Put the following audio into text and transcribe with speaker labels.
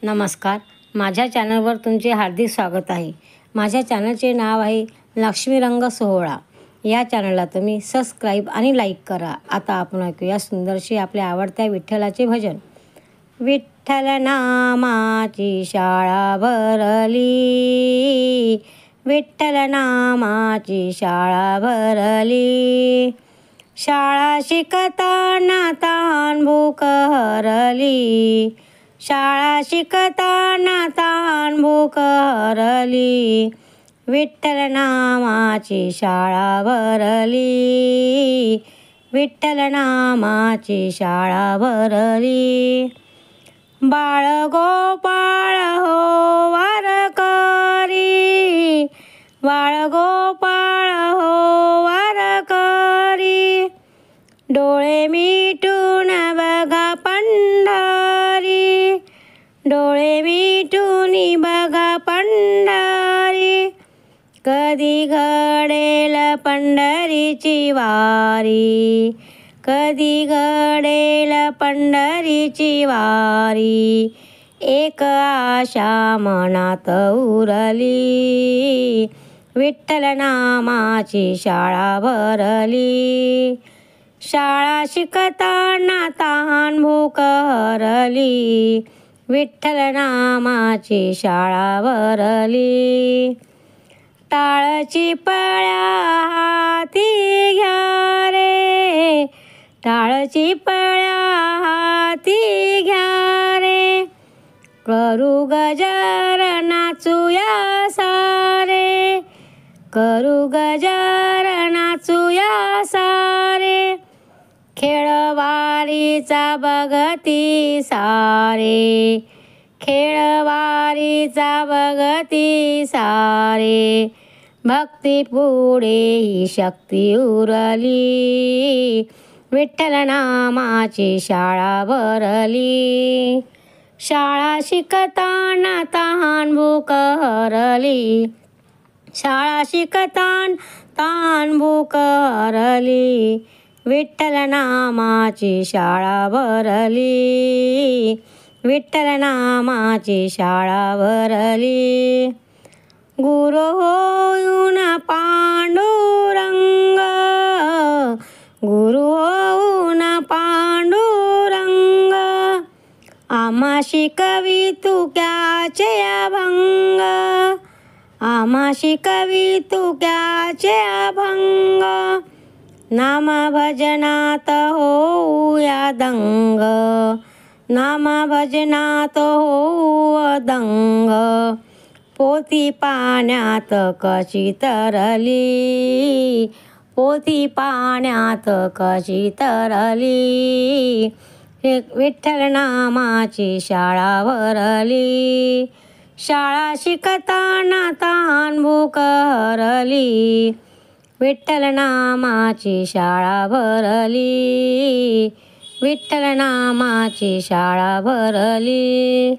Speaker 1: नमस्कार, माझ्या चॅनलवर तुमचे हार्दिक स्वागत आहे। माझ्या चॅनलचे नाव आहे लक्ष्मी रंग सोहळा। या चॅनलला तुम्ही सबस्क्राईब आणि लाईक करा। आता आपण ऐकूया सुंदरशी आपल्या आवडत्या विठ्ठलाचे भजन। विठ्ठल नामाची शाळा भरली, विठ्ठल नामाची शाळा भरली, शाळा शिकताना ताण भूक हरली, शाळा शिकताना ताण भूक हरली, विठ्ठल नामाची शाळा भरली, विठ्ठल नामाची शाळा भरली। बाळ गोपाळ हो वारकरी, बाळ गोपाळ हो वारकरी, डोळे मिटून बघा पंढरी, डोळे मिटून बघा पंढरी, कधी घडेल पंढरीची वारी, कधी घडेल पंढरीची वारी, एक आशा मनात उरली, विठ्ठल नामाची शाळा भरली, शाळा शिकताना ताण भूक हरली, विठ्ठल नामाची शाळा भरली। टाळची पळ्या हाती घ्या रे, टाळची पळ्या हाती घ्या रे, करू गजर नाचूया सारे, करू गजर नाचूया सारे, खेळवारीचा बघती सारे, खेळवारीचा बघती सारे, भक्ती पुढे ही शक्ती उरली, विठ्ठल नामाची शाळा भरली, शाळा शिकताना तहान भूक हरली, शाळा शिकताना ताण भूक हरली, विठ्ठल नामाची शाळा भरली, विठ्ठल नामाची शाळा भरली। गुरु होऊन पांडुरंग, गुरु होऊन पांडुरंग, आम्हा शिकवी तू क्याचे अभंग, आम्हा शिकवी तू क्याचे अभंग, नाम भजनात होऊया दंग, नाम भजनात होऊ दंग, पोथी पाण्यात कशी तरली, पोथी पाण्यात कशी तरली, विठ्ठल नामाची शाळा भरली, शाळा शिकताना ताण भूक हरली, विठ्ठल नामाची शाळा भरली, विठ्ठल नामाची शाळा भरली।